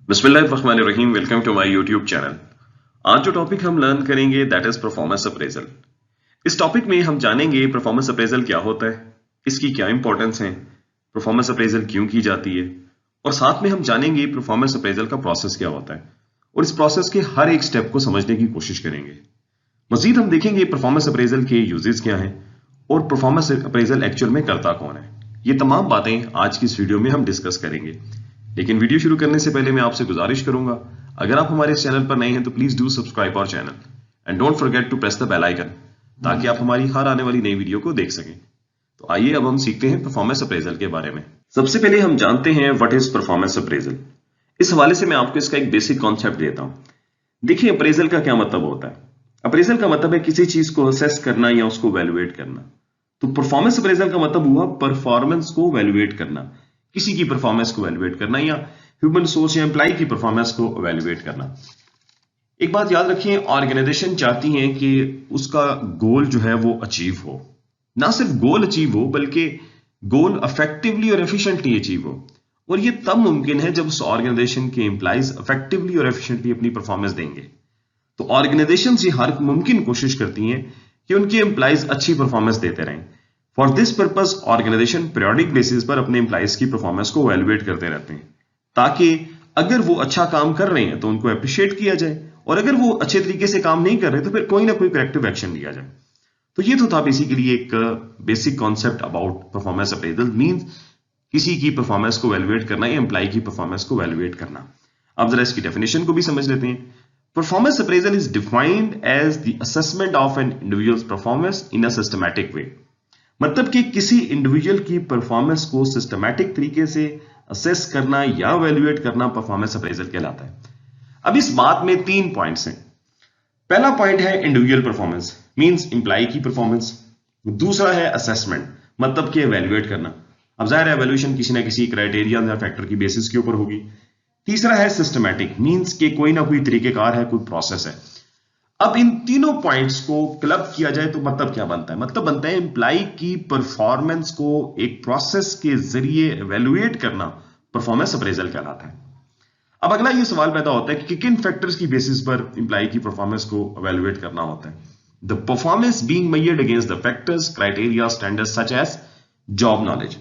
बिस्मिल्लाहिर्रहमानिर्रहीम। Welcome to my YouTube channel. आज जो टॉपिक हम लर्न करेंगे दैट इज परफॉर्मेंस अप्रेजल। इस टॉपिक में हम जानेंगे परफॉर्मेंस अप्रेजल क्या होता है, इसकी क्या इंपॉर्टेंस है, परफॉर्मेंस अप्रेजल क्यों की जाती है, और साथ में हम जानेंगे परफॉर्मेंस अप्रेजल का प्रोसेस क्या होता है और इस प्रोसेस के हर एक स्टेप को समझने की कोशिश करेंगे। मजीद हम देखेंगे परफॉर्मेंस अप्रेजल के यूजेस क्या हैं और परफॉर्मेंस अप्रेजल एक्चुअल में करता कौन है। ये तमाम बातें आज की इस वीडियो में हम डिस्कस करेंगे। लेकिन वीडियो शुरू करने से पहले मैं आपसे गुजारिश करूंगा, अगर आप हमारे इस चैनल पर नए हैं तो please do subscribe our channel and don't forget to press the bell icon ताकि आप हमारी हर आने वाली नई वीडियो को देख सकें। तो आइए अब हम सीखते हैं परफॉर्मेंस अप्रेजल के बारे में। सबसे पहले हम जानते हैं व्हाट इज परफॉर्मेंस अप्रेजल। इस हवाले से मैं आपको इसका एक बेसिक कॉन्सेप्ट देता हूं। देखिए, अप्रेजल का क्या मतलब होता है। अप्रेजल का मतलब है किसी चीज को असेस करना या उसको वैल्यूएट करना। तो परफॉर्मेंस अप्रेजल का मतलब हुआ परफॉर्मेंस को वैल्यूएट करना, किसी की परफॉर्मेंस को वैल्यूएट करना या ह्यूमन सोर्स या एम्प्लॉय की परफॉर्मेंस को वैल्यूएट करना। एक बात याद रखिए, ऑर्गेनाइजेशन चाहती है कि उसका गोल जो है वो अचीव हो। ना सिर्फ गोल अचीव हो बल्कि गोल इफेक्टिवली और एफिशिएंटली अचीव हो। और ये तब मुमकिन है जब उस ऑर्गेनाइजेशन के एम्प्लॉयज इफेक्टिवली और एफिशिएंटली अपनी परफॉर्मेंस देंगे। तो ऑर्गेनाइजेशन ये हर मुमकिन कोशिश करती हैं कि उनके एम्प्लॉयज अच्छी परफॉर्मेंस देते रहें। For this purpose organisation periodic basis पर अपने एम्प्लॉयज की परफॉर्मेंस को वैल्यूएट करते रहते हैं, ताकि अगर वो अच्छा काम कर रहे हैं तो उनको अप्रिशिएट किया जाए और अगर वो अच्छे तरीके से काम नहीं कर रहे तो फिर कोई ना कोई करेक्टिव एक्शन लिया जाए। तो ये तो था बेसिकली एक basic concept about performance appraisal. Means किसी की परफॉर्मेंस को वैल्यूएट करना या एम्प्लॉय की परफॉर्मेंस को वैल्यूएट करना। अब जरा इसकी डेफिनेशन को भी समझ लेते हैं। Performance appraisal is defined as the assessment of an individual's performance in a systematic way. मतलब कि किसी इंडिविजुअल की परफॉर्मेंस को सिस्टमैटिक तरीके से असेस करना या वैल्यूएट करना परफॉर्मेंस अप्रेजल कहलाता है। अब इस बात में 3 पॉइंट्स हैं। पहला पॉइंट है इंडिविजुअल परफॉर्मेंस, मींस एम्प्लॉय की परफॉर्मेंस। दूसरा है असेसमेंट, मतलब कि वैल्यूएट करना। अब जाहिर है वैल्यूएशन किसी ना किसी क्राइटेरिया या फैक्टर की बेसिस के ऊपर होगी। तीसरा है सिस्टमैटिक, मींस के कोई ना कोई तरीकेकार है, कोई प्रोसेस है। अब इन तीनों पॉइंट्स को क्लब किया जाए तो मतलब क्या बनता है? मतलब बनता है एम्प्लॉय की परफॉर्मेंस को एक प्रोसेस के जरिए एवेल्युएट करना परफॉर्मेंस अप्रेजल कहलाता है। अब अगला ये सवाल पैदा होता है कि किन फैक्टर्स की बेसिस पर एम्प्लॉय की परफॉर्मेंस को एवेल्युएट करना होता है। The performance being measured against the factors, criteria, standards such as job knowledge.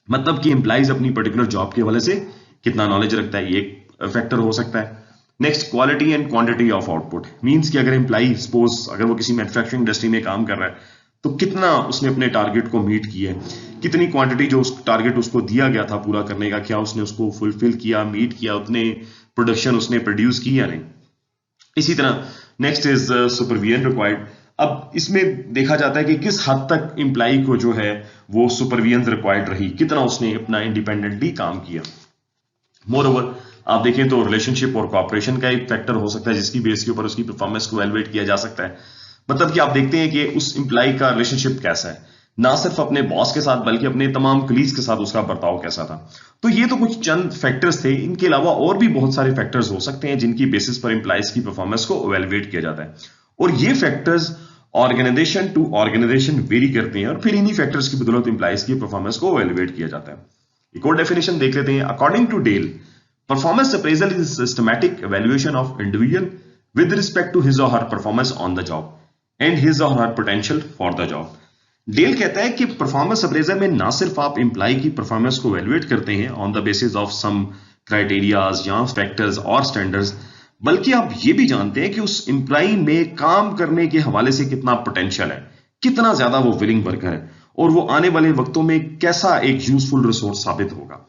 मतलब कि एम्प्लॉयज अपनी पर्टिकुलर जॉब के हवाले से कितना नॉलेज रखता है, ये एक फैक्टर हो सकता है। Next, quality and quantity of output. Means कि अगर एम्प्लॉय सपोज अगर वो किसी मैन्युफैक्चरिंग इंडस्ट्री में काम कर रहा है तो कितना उसने अपने टारगेट को मीट किया है, कितनी क्वांटिटी जो उस टारगेट उसको दिया गया था पूरा करने का, क्या उसने उसको फुलफिल किया, मीट किया, उतने प्रोडक्शन उसने प्रोड्यूस की या नहीं। इसी तरह नेक्स्ट इज सुपरविजन रिक्वायर्ड। अब इसमें देखा जाता है कि किस हद तक एम्प्लॉय को जो है वो सुपरविजन रिक्वायर्ड रही, कितना उसने अपना इंडिपेंडेंटली काम किया। मोर ओवर आप देखें तो रिलेशनशिप और कोऑपरेशन का एक फैक्टर हो सकता है जिसकी बेस के ऊपर उसकी परफॉर्मेंस को एवेल्युएट किया जा सकता है। मतलब कि आप देखते हैं कि उस एम्प्लॉय का रिलेशनशिप कैसा है, ना सिर्फ अपने बॉस के साथ बल्कि अपने तमाम कलीग्स के साथ उसका बर्ताव कैसा था। तो ये तो कुछ चंद फैक्टर्स थे, इनके अलावा और भी बहुत सारे फैक्टर्स हो सकते हैं जिनकी बेसिस पर एम्प्लॉयज की परफॉर्मेंस को एवेल्युएट किया जाता है। और ये factors organisation to organisation vary करते हैं और फिर इन्हीं फैक्टर्स की बदौलत एम्प्लॉयज की परफॉर्मेंस को एवेल्युएट किया जाता है। एक और डेफिनेशन देख लेते हैं। According to Dale, performance appraisal is a systematic evaluation of individual with respect to his or her performance on the job and his or her potential for the job. Dale कहता है कि performance appraisal में ना सिर्फ आप employ की performance को evaluate करते हैं on the basis of some criterias या फैक्टर्स और स्टैंडर्ड्स, बल्कि आप ये भी जानते हैं कि उस एम्प्लॉय में काम करने के हवाले से कितना पोटेंशियल है, कितना ज्यादा वो विलिंग वर्कर है और वो आने वाले वक्तों में कैसा एक यूजफुल रिसोर्स साबित होगा।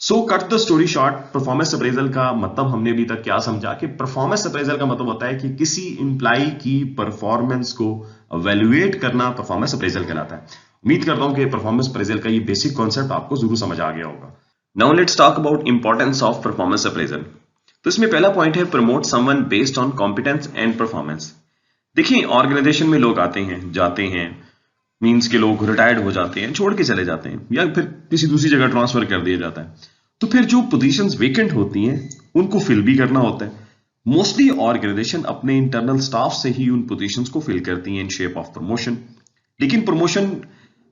So cut the story short, performance appraisal का मतलब हमने अभी तक क्या समझा कि परफॉर्मेंस अप्रेजल का मतलब होता है कि किसी एम्प्लॉय की परफॉर्मेंस को एवेल्युएट करना परफॉर्मेंस अप्रेजल कहलाता है। उम्मीद करता हूं कि परफॉर्मेंस अप्रेजल का ये बेसिक कॉन्सेप्ट आपको जरूर समझ आ गया होगा। Now let's talk about importance of performance appraisal. तो इसमें पहला पॉइंट है promote someone based on competence and performance. देखिए, ऑर्गेनाइजेशन में लोग आते हैं जाते हैं, मींस के लोग रिटायर्ड हो जाते हैं, छोड़ के चले जाते हैं या फिर किसी दूसरी जगह ट्रांसफर कर दिया जाता है। तो फिर जो पोजीशंस वेकेंट होती हैं उनको फिल भी करना होता है। मोस्टली ऑर्गेनाइजेशन अपने इंटरनल स्टाफ से ही उन पोजीशंस को फिल करती हैं इन शेप ऑफ प्रमोशन। लेकिन प्रमोशन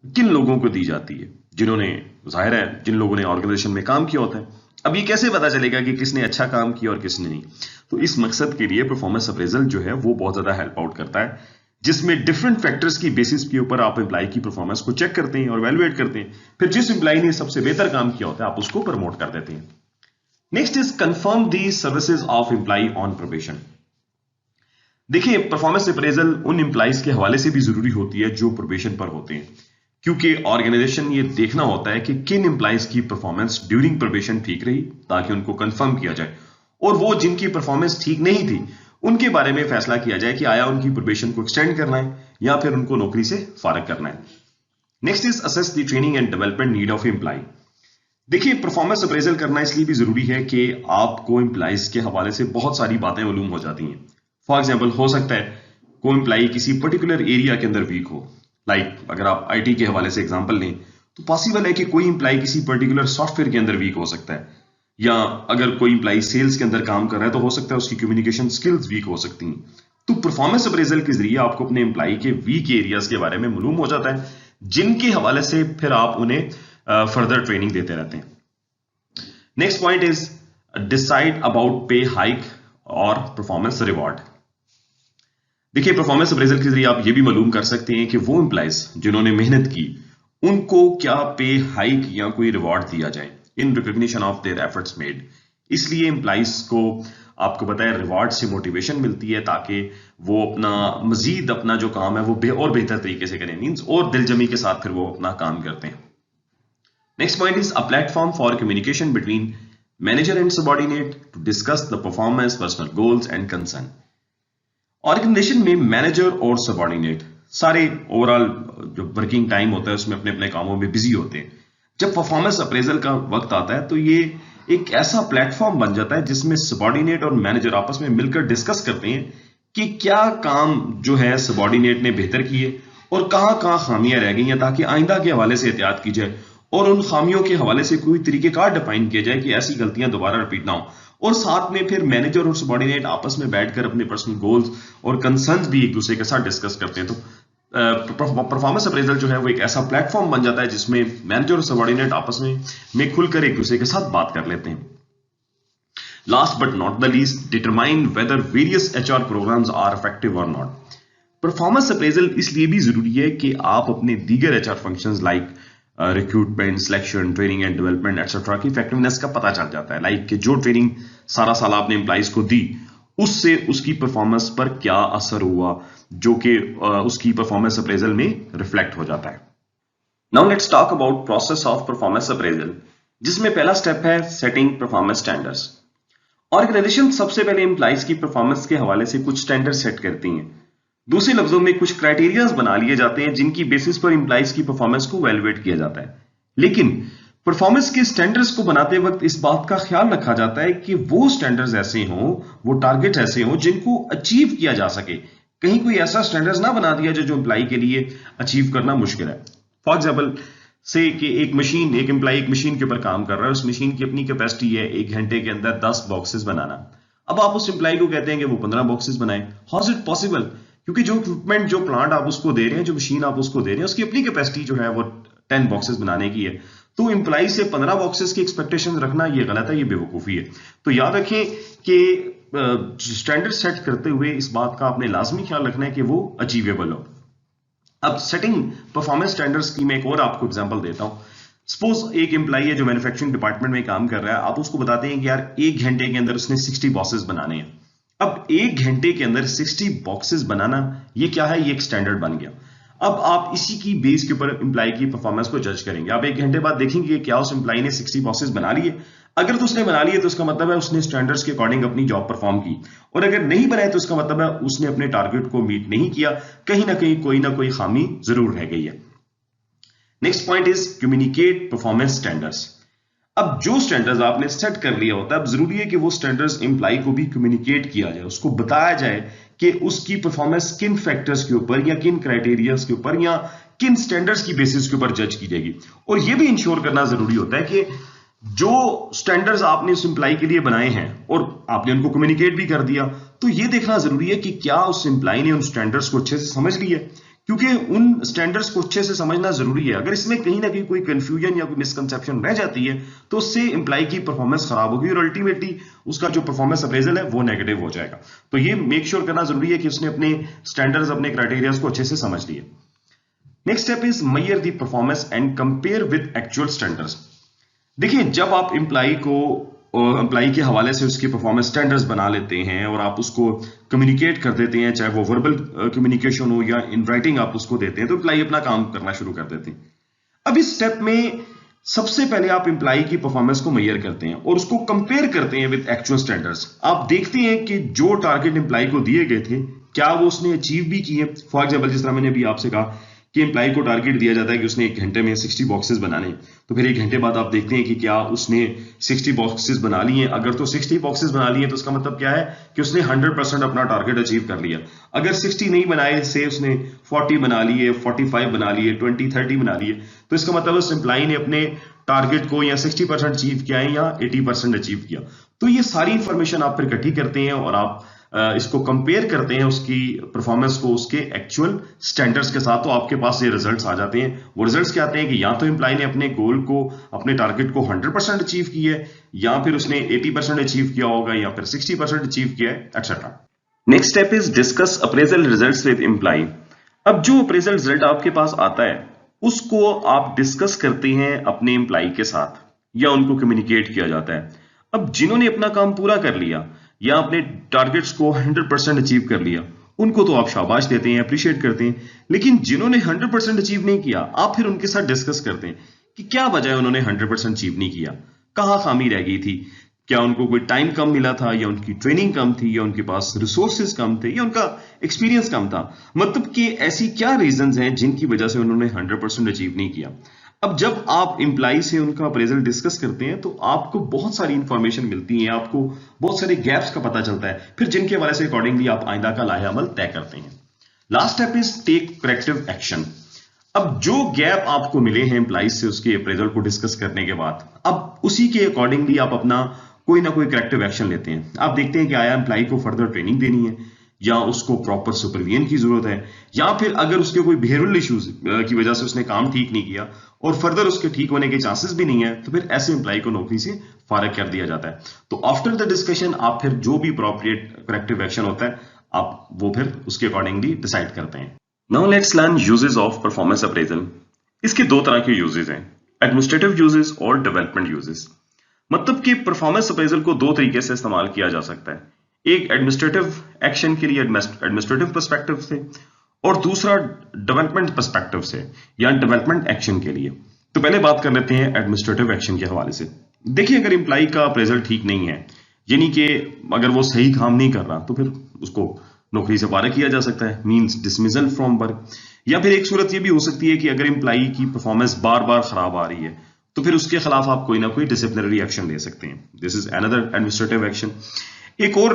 किन लोगों को दी जाती है? जिन्होंने, जाहिर है जिन लोगों ने ऑर्गेनाइजेशन में काम किया होता है। अब ये कैसे पता चलेगा कि किसने अच्छा काम किया और किसने नहीं? तो इस मकसद के लिए परफॉर्मेंस अप्रेजल जो है वो बहुत ज्यादा हेल्प आउट करता है, जिसमें डिफरेंट फैक्टर्स की बेसिस के ऊपर आप एम्प्लॉय की परफॉर्मेंस को चेक करते हैं और वैल्यूएट करते हैं। फिर जिस एम्प्लॉय ने सबसे बेहतर काम किया होता है आप उसको प्रमोट कर देते हैं। Next is confirm the services of employee on probation. देखिए, परफॉर्मेंस अप्रेजल उन एम्प्लॉयज के हवाले से भी जरूरी होती है जो प्रोबेशन पर होते हैं, क्योंकि ऑर्गेनाइजेशन ये देखना होता है कि किन एम्प्लॉयज की परफॉर्मेंस ड्यूरिंग प्रोबेशन ठीक रही, ताकि उनको कंफर्म किया जाए, और वो जिनकी परफॉर्मेंस ठीक नहीं थी उनके बारे में फैसला किया जाए कि आया उनकी प्रोबेशन को एक्सटेंड करना है या फिर उनको नौकरी से फारिग करना है। Next is assess the training and development need of employee. देखिए, परफॉर्मेंस अप्रेजल करना इसलिए भी जरूरी है कि आपको एम्प्लॉयज के हवाले से बहुत सारी बातें मालूम हो जाती हैं। फॉर एग्जाम्पल, हो सकता है कोई एम्प्लॉय किसी पर्टिकुलर एरिया के अंदर वीक हो, अगर आप आईटी के हवाले से एग्जांपल लें तो पॉसिबल है कि कोई एम्प्लॉय किसी पर्टिकुलर सॉफ्टवेयर के अंदर वीक हो सकता है, या अगर कोई एम्प्लॉय सेल्स के अंदर काम कर रहा है तो हो सकता है उसकी कम्युनिकेशन स्किल्स वीक हो सकती हैं। तो परफॉर्मेंस अप्रेजल के जरिए आपको अपने एम्प्लॉय के वीक एरियाज के बारे में मालूम हो जाता है, जिनके हवाले से फिर आप उन्हें फर्दर ट्रेनिंग देते रहते हैं। Next point is decide about पे हाइक और परफॉर्मेंस रिवॉर्ड। देखिए, परफॉर्मेंस अप्रेजल के जरिए आप ये भी मालूम कर सकते हैं कि वो एम्प्लॉयज जिन्होंने मेहनत की उनको क्या पे हाइक या कोई रिवॉर्ड दिया जाए in recognition of their efforts made. इसलिए एम्प्लॉयज को आपको पता है रिवॉर्ड से मोटिवेशन मिलती है, ताकि वो मजीद अपना जो काम है वो और बेहतर तरीके से करें, मींस और दिलजमी के साथ फिर वो अपना काम करते हैं। Next point is a platform for communication between manager and subordinate to discuss the performance, personal goals and concern. Organisation में मैनेजर और सबऑर्डिनेट सारे ओवरऑल जो वर्किंग टाइम होता है उसमें अपने अपने कामों में बिजी होते हैं। जब परफॉर्मेंस अप्रेजल का वक्त आता है तो ये एक ऐसा प्लेटफॉर्म बन जाता है जिसमें सबऑर्डिनेट और मैनेजर आपस में मिलकर डिस्कस करते हैं कि क्या काम जो है सबऑर्डिनेट ने बेहतर किए और कहाँ कहाँ खामियां रह गई हैं, ताकि आइंदा के हवाले से एहतियात की जाए और उन खामियों के हवाले से कोई तरीकेकार डिफाइन किया जाए कि ऐसी गलतियां दोबारा रिपीट ना हो। और साथ में फिर मैनेजर और सबऑर्डिनेट आपस में बैठकर अपने पर्सनल गोल्स और कंसर्न्स भी एक दूसरे के साथ डिस्कस करते हैं। तो परफॉर्मेंस अप्रेजल जो है वो एक ऐसा प्लेटफॉर्म बन जाता है जिसमें मैनेजर और सबऑर्डिनेट आपस में खुलकर एक दूसरे के साथ बात कर लेते हैं। Last but not the least, determine whether various HR programmes are effective और नॉट। परफॉर्मेंस अप्रेजल इसलिए भी जरूरी है कि आप अपने दीगर HR functions like recruitment, selection, training and development etcetera की इफेक्टिवनेस का पता चल जाता है। कि जो ट्रेनिंग सारा साल आपने एम्प्लॉइज को दी उससे उसकी परफॉर्मेंस पर क्या असर हुआ, जो कि उसकी परफॉर्मेंस अप्रेजल में रिफ्लेक्ट हो जाता है। Now let's talk about process of performance appraisal, जिसमें पहला स्टेप है सेटिंग परफॉर्मेंस स्टैंडर्ड्स। ऑर्गेनाइजेशन सबसे पहले एम्प्लॉइज की परफॉर्मेंस के हवाले से कुछ स्टैंडर्ड सेट करती हैं। दूसरे लफ्जों में कुछ क्राइटेरियाज बना लिए जाते हैं जिनकी बेसिस पर एम्प्लॉइज की परफॉर्मेंस को वैल्यूएट किया जाता है। लेकिन परफॉर्मेंस के स्टैंडर्ड्स को बनाते वक्त इस बात का ख्याल रखा जाता है कि वो स्टैंडर्ड्स ऐसे हों, वो टारगेट ऐसे हों जिनको अचीव किया जा सके। कहीं कोई ऐसा स्टैंडर्ड्स ना बना दिया जो एम्प्लॉय के लिए अचीव करना मुश्किल है। फॉर एग्जाम्पल से कि एक एम्प्लॉय एक मशीन के ऊपर काम कर रहा है, उस मशीन की अपनी कैपेसिटी है 1 घंटे के अंदर 10 बॉक्सेस बनाना। अब आप उस एम्प्लॉय को कहते हैं कि वो 15 बॉक्सेस बनाए। How is it possible? क्योंकि जो इक्विपमेंट, जो प्लांट आप उसको दे रहे हैं, जो मशीन आप उसको दे रहे हैं, उसकी अपनी कैपेसिटी जो है वो 10 बॉक्सेस बनाने की है। तो एम्प्लॉय से 15 बॉक्सेस की एक्सपेक्टेशन रखना ये गलत है, ये बेवकूफी है। तो याद रखें कि स्टैंडर्ड सेट करते हुए इस बात का आपने लाजमी ख्याल रखना है कि वो अचीवेबल हो। अब सेटिंग परफॉर्मेंस स्टैंडर्ड्स की मैं एक और आपको एग्जांपल देता हूं। सपोज एक एम्प्लॉय है जो मैन्युफैक्चरिंग डिपार्टमेंट में काम कर रहा है, आप उसको बताते हैं कि यार 1 घंटे के अंदर उसने 60 बॉक्सेस बनाने हैं। अब 1 घंटे के अंदर 60 बॉक्सेस बनाना ये क्या है? ये एक स्टैंडर्ड बन गया। अब आप इसी की बेस के ऊपर एम्प्लॉय की परफॉर्मेंस को जज करेंगे। आप 1 घंटे बाद देखेंगे कि क्या उस एम्प्लॉय ने 60 बॉक्सेस बना लिए। अगर तो उसने बना लिए तो उसका मतलब है उसने स्टैंडर्ड्स के अकॉर्डिंग अपनी जॉब परफॉर्म की, और अगर नहीं बनाए तो उसका मतलब है उसने अपने टारगेट को मीट नहीं किया, कहीं ना कोई खामी जरूर रह गई है। Next point is communicate performance standards. अब जो स्टैंडर्ड्स आपने सेट कर लिया होता है, अब जरूरी है कि वो स्टैंडर्ड्स एम्प्लॉय को भी कम्युनिकेट किया जाए, उसको बताया जाए कि उसकी परफॉर्मेंस किन फैक्टर्स के ऊपर या किन क्राइटेरियाज के ऊपर या किन स्टैंडर्ड्स की बेसिस के ऊपर जज की जाएगी। और यह भी इंश्योर करना जरूरी होता है कि जो स्टैंडर्ड्स आपने उस एम्प्लॉय के लिए बनाए हैं और आपने उनको कम्युनिकेट भी कर दिया, तो यह देखना जरूरी है कि क्या उस एम्प्लॉय ने उन स्टैंडर्ड्स को अच्छे से समझ लिया, क्योंकि उन स्टैंडर्ड्स को अच्छे से समझना जरूरी है। अगर इसमें कहीं ना कहीं कोई कंफ्यूजन या कोई मिसकंसेप्शन रह जाती है तो उससे एम्प्लॉय की परफॉर्मेंस खराब होगी और अल्टीमेटली उसका जो परफॉर्मेंस अप्रेजल है वो नेगेटिव हो जाएगा। तो ये मेक श्योर करना जरूरी है कि उसने अपने स्टैंडर्ड्स, अपने क्राइटेरियाज को अच्छे से समझ लिए। Next step is measure the performance and compare with actual standards. देखिए, जब आप एम्प्लॉय के हवाले से उसकी परफॉर्मेंस स्टैंडर्ड्स बना लेते हैं और आप उसको कम्युनिकेट कर देते हैं, चाहे वो वर्बल कम्युनिकेशन हो या इन राइटिंग आप उसको देते हैं, तो एम्प्लॉय अपना काम करना शुरू कर देते हैं। अब इस स्टेप में सबसे पहले आप एम्प्लॉय की परफॉर्मेंस को मेजर करते हैं और उसको कंपेयर करते हैं विद एक्चुअल स्टैंडर्ड्स। आप देखते हैं कि जो टारगेट एम्प्लॉय को दिए गए थे क्या वो उसने अचीव भी किए। फॉर एग्जाम्पल, जिस तरह मैंने अभी आपसे कहा कि एम्प्लॉय को टारगेट दिया जाता है कि उसने 1 घंटे में 60 बॉक्सेस बनाने, तो फिर 1 घंटे बाद आप देखते हैं कि क्या उसने 60 बॉक्सेस बना लिए। अगर तो 60 बॉक्सेस बना लिए तो उसका मतलब क्या है कि उसने 100% अपना टारगेट अचीव कर लिया। अगर 60 नहीं बनाए, से उसने 40 बना लिए, 45 बना लिए, 20, 30 बना लिए, तो इसका मतलब उस एम्प्लॉय ने अपने टारगेट को या 60% अचीव किया है या 80% अचीव किया। तो ये सारी इंफॉर्मेशन आप फिर इकट्ठी करते हैं और आप इसको कंपेयर करते हैं उसकी परफॉर्मेंस को उसके एक्चुअल स्टैंडर्ड्स के साथ, तो आपके पास ये रिजल्ट्स आ जाते हैं। वो रिजल्ट्स क्या आते हैं कि या तो एम्प्लॉय ने अपने गोल को, अपने टारगेट को 100% अचीव किया है, या फिर उसने 80% अचीव किया होगा, या फिर 60% अचीव किया है, etcetera. Next step is discuss appraisal results with employee. अब जो अप्रेजल रिजल्ट आपके पास आता है उसको आप डिस्कस करते हैं अपने एम्प्लॉय के साथ या उनको कम्युनिकेट किया जाता है। अब जिन्होंने अपना काम पूरा कर लिया या अपने टारगेट्स को 100% अचीव कर लिया, उनको तो आप शाबाश देते हैं, अप्रिशिएट करते हैं। लेकिन जिन्होंने 100% अचीव नहीं किया, आप फिर उनके साथ डिस्कस करते हैं कि क्या वजह है उन्होंने 100% अचीव नहीं किया, कहां खामी रह गई थी, क्या उनको कोई टाइम कम मिला था, या उनकी ट्रेनिंग कम थी, या उनके पास रिसोर्सेज कम थे, या उनका एक्सपीरियंस कम था। मतलब कि ऐसी क्या रीजंस हैं जिनकी वजह से उन्होंने 100% अचीव नहीं किया। अब जब आप एम्प्लॉय से उनका अप्रेजल डिस्कस करते हैं तो आपको बहुत सारी इंफॉर्मेशन मिलती है, आपको बहुत सारे गैप्स का पता चलता है, फिर जिनके हवाले से अकॉर्डिंगली आप आइंदा का लाहे अमल तय करते हैं। Last step is take corrective action. अब जो गैप आपको मिले हैं एम्प्लॉय से उसके अप्रेजल को डिस्कस करने के बाद, अब उसी के अकॉर्डिंगली आप अपना कोई ना कोई करेक्टिव एक्शन लेते हैं। आप देखते हैं कि आया एम्प्लॉय को फर्दर ट्रेनिंग देनी है, या उसको प्रॉपर सुपरविजन की जरूरत है, या फिर अगर उसके कोई बिहेवियरल इश्यूज की वजह से उसने काम ठीक नहीं किया और फर्दर उसके ठीक होने के चांसेस भी नहीं है, तो फिर ऐसे एम्प्लॉय को नौकरी से फारिग कर दिया जाता है। तो आफ्टर द डिस्कशन आप फिर जो भी अप्रोप्रिएट करेक्टिव एक्शन होता है आप वो फिर उसके अकॉर्डिंगली डिसाइड करते हैं। Now let's learn uses of performance appraisal. इसके 2 तरह के यूजेस हैं, एडमिनिस्ट्रेटिव यूजेस और डेवलपमेंट यूजेस। मतलब कि परफॉर्मेंस अप्रेजल को 2 तरीके से इस्तेमाल किया जा सकता है, एक एडमिनिस्ट्रेटिव एक्शन के लिए एडमिनिस्ट्रेटिव पर्सपेक्टिव से, और दूसरा डेवलपमेंट पर्सपेक्टिव से या डेवलपमेंट एक्शन के लिए। तो पहले बात कर लेते हैं एडमिनिस्ट्रेटिव एक्शन के हवाले से। देखिए, अगर एम्प्लॉय का अप्रेजल ठीक नहीं है, यानी कि अगर वो सही काम नहीं कर रहा, तो फिर उसको नौकरी से फारिग किया जा सकता है, मींस डिसमिसल फ्रॉम वर्क। या फिर एक सूरत ये भी हो सकती है कि अगर एम्प्लॉय की परफॉर्मेंस बार बार खराब आ रही है तो फिर उसके खिलाफ आप कोई ना कोई डिसिप्लिनरी एक्शन ले सकते हैं। This is another administrative action. एक और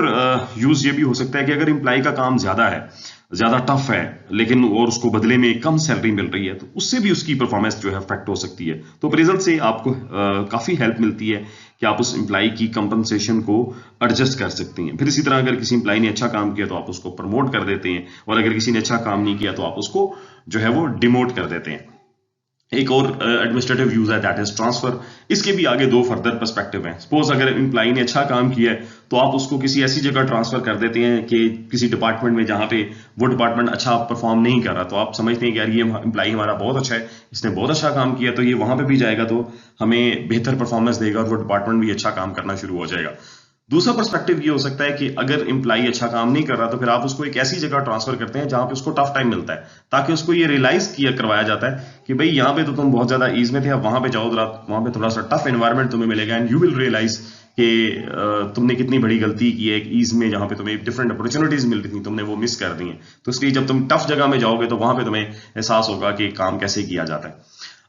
यूज ये भी हो सकता है कि अगर एम्प्लॉय का काम ज्यादा है, ज्यादा टफ है, लेकिन और उसको बदले में कम सैलरी मिल रही है, तो उससे भी उसकी परफॉर्मेंस जो है अफेक्ट हो सकती है। तो अप्रेजल से आपको काफी हेल्प मिलती है कि आप उस एम्प्लॉय की कंपनसेशन को एडजस्ट कर सकते हैं। फिर इसी तरह अगर किसी एम्प्लॉय ने अच्छा काम किया तो आप उसको प्रमोट कर देते हैं, और अगर किसी ने अच्छा काम नहीं किया तो आप उसको जो है वो डिमोट कर देते हैं। एक और एडमिनिस्ट्रेटिव यूज है, दैट इज ट्रांसफर। इसके भी आगे 2 फर्दर पर्सपेक्टिव हैं। सपोज अगर एम्प्लॉय ने अच्छा काम किया है तो आप उसको किसी ऐसी जगह ट्रांसफर कर देते हैं कि किसी डिपार्टमेंट में जहां पे वो डिपार्टमेंट अच्छा परफॉर्म नहीं कर रहा, तो आप समझते हैं कि यार ये एम्प्लॉय हमारा बहुत अच्छा है, इसने बहुत अच्छा काम किया, तो ये वहां पे भी जाएगा तो हमें बेहतर परफॉर्मेंस देगा और वो डिपार्टमेंट भी अच्छा काम करना शुरू हो जाएगा। दूसरा पर्सपेक्टिव ये हो सकता है कि अगर एम्प्लॉय अच्छा काम नहीं कर रहा तो फिर आप उसको एक ऐसी जगह ट्रांसफर करते हैं जहां पे उसको टफ टाइम मिलता है, ताकि उसको ये रियलाइज किया करवाया जाता है कि भाई यहाँ पे तो तुम बहुत ज्यादा ईज में थे, अब वहां पे जाओ, वहां पे थोड़ा सा टफ एनवायरनमेंट तुम्हें मिलेगा, एंड यू विल रियलाइज कि तुमने कितनी बड़ी गलती की है। एक ईज में जहां पे तुम्हें डिफरेंट अपॉर्चुनिटीज मिल रही थी, तुमने वो मिस कर दी है। तो इसलिए जब तुम टफ जगह में जाओगे तो वहां पे तुम्हें एहसास होगा कि काम कैसे किया जाता है।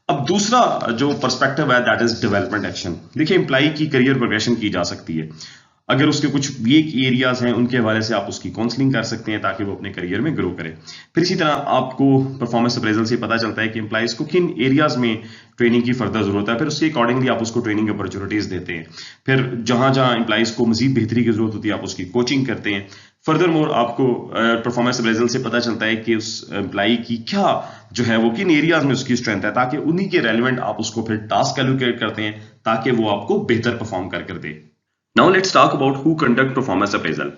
अब दूसरा जो पर्सपेक्टिव है, दैट इज डेवलपमेंट एक्शन। देखिए, एम्प्लॉय की करियर प्रोग्रेशन की जा सकती है। अगर उसके कुछ वीक एरियाज हैं उनके हवाले से आप उसकी काउंसलिंग कर सकते हैं ताकि वो अपने करियर में ग्रो करे। फिर इसी तरह आपको परफॉर्मेंस अप्रेजल से पता चलता है कि एम्प्लॉइज को किन एरियाज में ट्रेनिंग की फर्दर जरूरत है, फिर उसके अकॉर्डिंगली आप उसको ट्रेनिंग अपॉर्चुनिटीज देते हैं। फिर जहां जहां एम्प्लॉइज को मजीद बेहतरी की जरूरत होती है आप उसकी कोचिंग करते हैं। फर्दर मोर आपको परफॉर्मेंस अप्रेजल से पता चलता है कि उस एम्प्लॉय की क्या जो है वो किन एरियाज में उसकी स्ट्रेंथ है, ताकि उन्हीं के रेलिवेंट आप उसको फिर टास्क एलोकेट करते हैं ताकि वो आपको बेहतर परफॉर्म कर दे। Now let's talk about who conduct performance appraisal.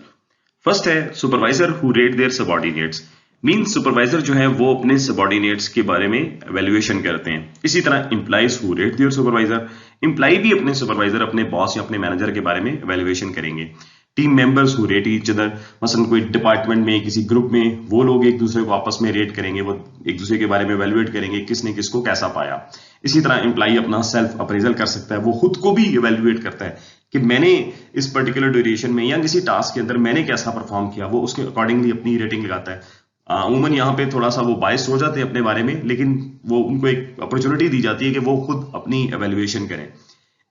First है supervisor who rate their subordinates. Means supervisor जो है वो अपने सबऑर्डिनेट्स के बारे में एवेल्युएशन करते हैं। इसी तरह employees who rate their supervisor, employee भी अपने सुपरवाइजर, अपने बॉस या अपने मैनेजर के बारे में एवेल्युएशन करेंगे। Team members who rate each other, मसलन कोई डिपार्टमेंट में किसी ग्रुप में वो लोग एक दूसरे को आपस में रेट करेंगे, वो एक दूसरे के बारे में एवेल्युएट करेंगे किसने किसको कैसा पाया। इसी तरह एम्प्लॉय अपना सेल्फ अप्रेजल कर सकता है, वो खुद को भी एवेल्युएट करता है कि मैंने इस पर्टिकुलर ड्यूरेशन में या किसी टास्क के अंदर मैंने कैसा परफॉर्म किया, वो उसके अकॉर्डिंगली अपनी रेटिंग लगाता है। अमूमन यहाँ पे थोड़ा सा वो बायस हो जाते हैं अपने बारे में, लेकिन वो उनको एक अपॉर्चुनिटी दी जाती है कि वो खुद अपनी एवेल्युएशन करें।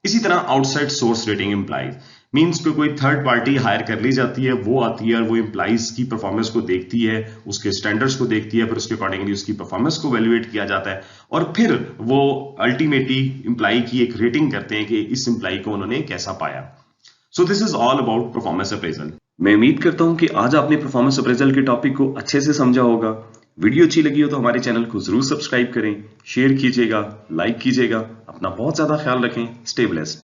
इसी तरह outside source rating employees, means कोई थर्ड पार्टी हायर कर ली जाती है, वो आती है और वो एम्प्लॉइज की परफॉर्मेंस को देखती है, उसके स्टैंडर्ड्स को देखती है, फिर उसके अकॉर्डिंगली उसकी परफॉर्मेंस को वैल्यूएट किया जाता है और फिर वो अल्टीमेटली एम्प्लॉय की एक रेटिंग करते हैं कि इस एम्प्लॉय को उन्होंने कैसा पाया। So this is all about performance appraisal. मैं उम्मीद करता हूं कि आज आपने परफॉर्मेंस अप्रेजल के टॉपिक को अच्छे से समझा होगा। वीडियो अच्छी लगी हो तो हमारे चैनल को जरूर सब्सक्राइब करें, शेयर कीजिएगा, लाइक कीजिएगा। अपना बहुत ज्यादा ख्याल रखें। Stay blessed.